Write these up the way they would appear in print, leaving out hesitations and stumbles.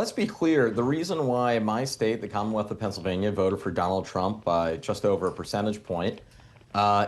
Let's be clear. The reason why my state, the Commonwealth of Pennsylvania, voted for Donald Trump by just over a percentage point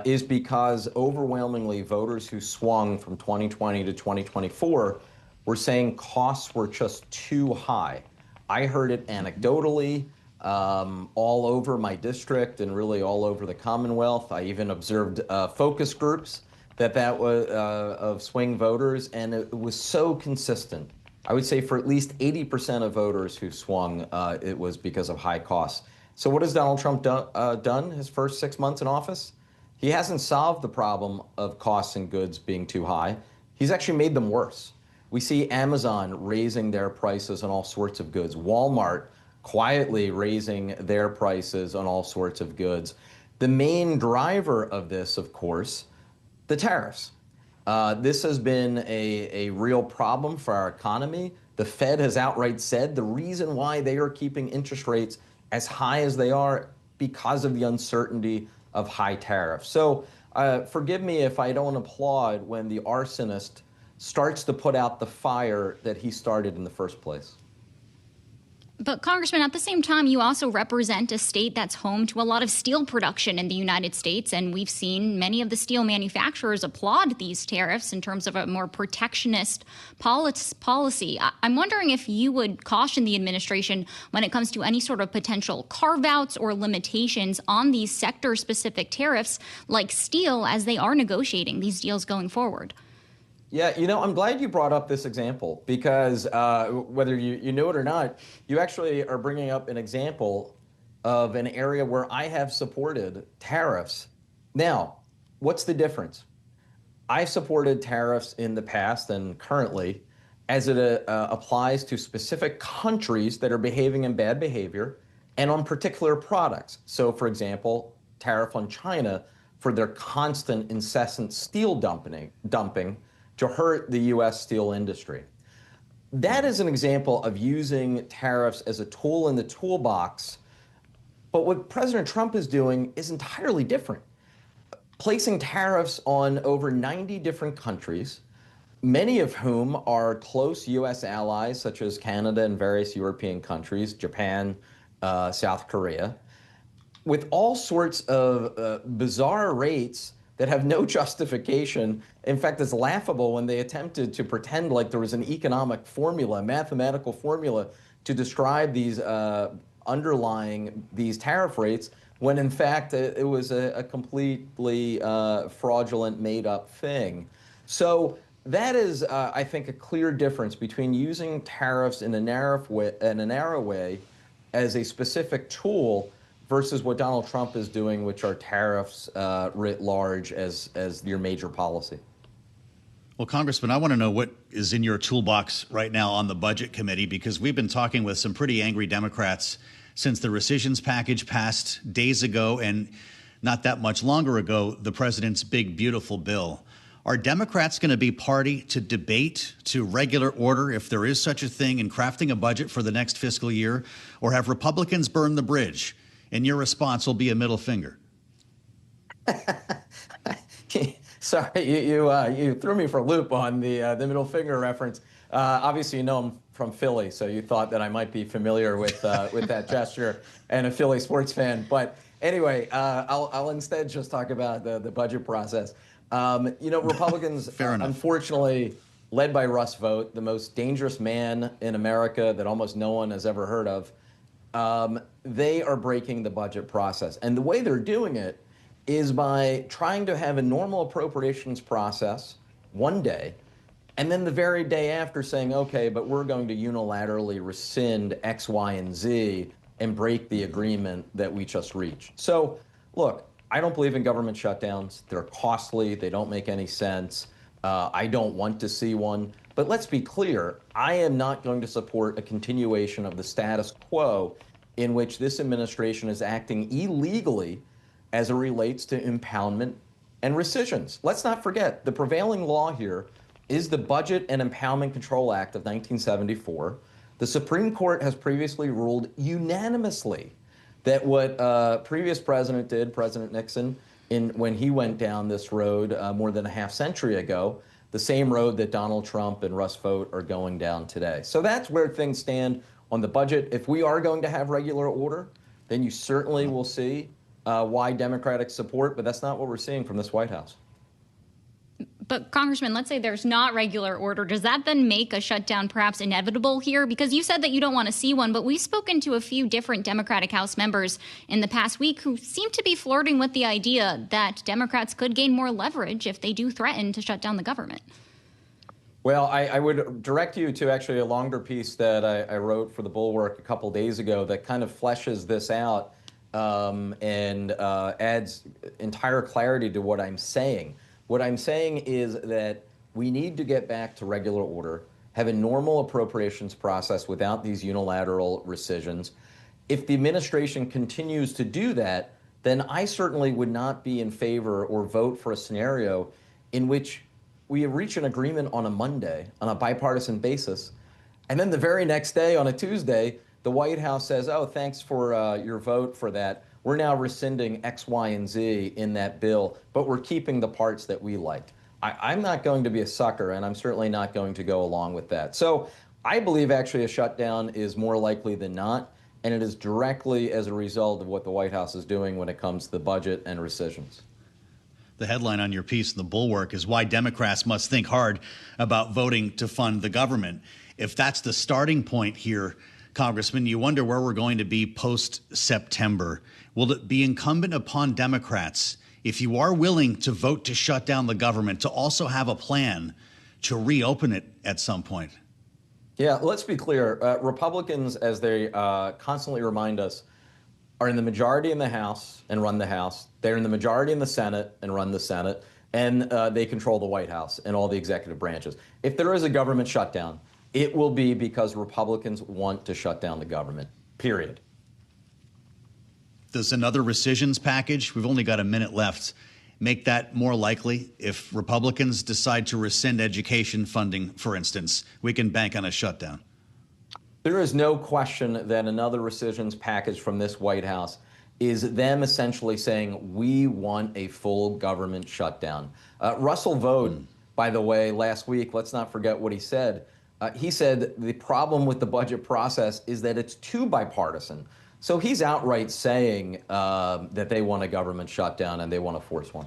is because overwhelmingly voters who swung from 2020 to 2024 were saying costs were just too high. I heard it anecdotally all over my district and really all over the Commonwealth. I even observed focus groups that was of swing voters, and it was so consistent. I would say for at least 80% of voters who swung, it was because of high costs. So what has Donald Trump done his first 6 months in office? He hasn't solved the problem of costs and goods being too high. He's actually made them worse. We see Amazon raising their prices on all sorts of goods, Walmart quietly raising their prices on all sorts of goods. The main driver of this, of course, the tariffs. This has been a real problem for our economy. The Fed has outright said the reason why they are keeping interest rates as high as they are because of the uncertainty of high tariffs. So forgive me if I don't applaud when the arsonist starts to put out the fire that he started in the first place. But Congressman, at the same time, you also represent a state that's home to a lot of steel production in the United States. And we've seen many of the steel manufacturers applaud these tariffs in terms of a more protectionist policy. I'm wondering if you would caution the administration when it comes to any sort of potential carve-outs or limitations on these sector-specific tariffs like steel as they are negotiating these deals going forward. Yeah, I'm glad you brought up this example because whether you know it or not, you actually are bringing up an example of an area where I have supported tariffs. Now, what's the difference? I've supported tariffs in the past and currently as it applies to specific countries that are behaving in bad behavior and on particular products. So, for example, tariff on China for their constant, incessant steel dumping to hurt the U.S. steel industry. That is an example of using tariffs as a tool in the toolbox. But what President Trump is doing is entirely different. Placing tariffs on over 90 different countries, many of whom are close U.S. allies, such as Canada and various European countries, Japan, South Korea, with all sorts of bizarre rates that have no justification. In fact, it's laughable when they attempted to pretend like there was an economic formula, mathematical formula to describe these underlying these tariff rates, when in fact it was a completely fraudulent, made-up thing. So that is, I think, a clear difference between using tariffs in a narrow way as a specific tool versus what Donald Trump is doing, which are tariffs writ large as your major policy. Well, Congressman, I want to know what is in your toolbox right now on the Budget Committee, because we've been talking with some pretty angry Democrats since the rescissions package passed days ago and not that much longer ago, the president's big, beautiful bill. Are Democrats going to be party to debate, to regular order, if there is such a thing, in crafting a budget for the next fiscal year? Or have Republicans burned the bridge? And your response will be a middle finger. Sorry, you threw me for a loop on the middle finger reference. Obviously, I'm from Philly, so you thought that I might be familiar with that gesture and a Philly sports fan. But anyway, I'll instead just talk about the budget process. Republicans, unfortunately, led by Russ Vought, the most dangerous man in America that almost no one has ever heard of, they are breaking the budget process. And the way they're doing it is by trying to have a normal appropriations process one day, and then the very day after saying, okay, but we're going to unilaterally rescind X, Y, and Z and break the agreement that we just reached. So, look, I don't believe in government shutdowns. They're costly. They don't make any sense. I don't want to see one. But let's be clear, I am not going to support a continuation of the status quo in which this administration is acting illegally as it relates to impoundment and rescissions. Let's not forget, the prevailing law here is the Budget and Impoundment Control Act of 1974. The Supreme Court has previously ruled unanimously that what previous president did, President Nixon, when he went down this road more than a half century ago, the same road that Donald Trump and Russ Vought are going down today. So that's where things stand on the budget. If we are going to have regular order, then you certainly will see why Democratic support, but that's not what we're seeing from this White House. But Congressman, let's say there's not regular order. Does that then make a shutdown perhaps inevitable here? Because you said that you don't want to see one, but we've spoken to a few different Democratic House members in the past week who seem to be flirting with the idea that Democrats could gain more leverage if they do threaten to shut down the government. Well, I would direct you to actually a longer piece that I wrote for the Bulwark a couple days ago that kind of fleshes this out and adds entire clarity to what I'm saying. What I'm saying is that we need to get back to regular order, have a normal appropriations process without these unilateral rescissions. If the administration continues to do that, then I certainly would not be in favor or vote for a scenario in which we reach an agreement on a Monday on a bipartisan basis, and then the very next day on a Tuesday, the White House says, oh, thanks for your vote for that. We're now rescinding X, Y, and Z in that bill, but we're keeping the parts that we liked. I'm not going to be a sucker, and I'm certainly not going to go along with that. So I believe actually a shutdown is more likely than not, and it is directly as a result of what the White House is doing when it comes to the budget and rescissions. The headline on your piece in the Bulwark is why Democrats must think hard about voting to fund the government. If that's the starting point here, Congressman, you wonder where we're going to be post-September. Will it be incumbent upon Democrats, if you are willing to vote to shut down the government, to also have a plan to reopen it at some point? Yeah, let's be clear. Republicans, as they constantly remind us, are in the majority in the House and run the House. They're in the majority in the Senate and run the Senate. And they control the White House and all the executive branches. If there is a government shutdown, it will be because Republicans want to shut down the government, period. Does another rescissions package, we've only got a minute left, make that more likely? If Republicans decide to rescind education funding, for instance, we can bank on a shutdown. There is no question that another rescissions package from this White House is them essentially saying, we want a full government shutdown. Russell Vought, by the way, last week, let's not forget what he said. He said the problem with the budget process is that it's too bipartisan. So he's outright saying that they want a government shutdown and they want to force one.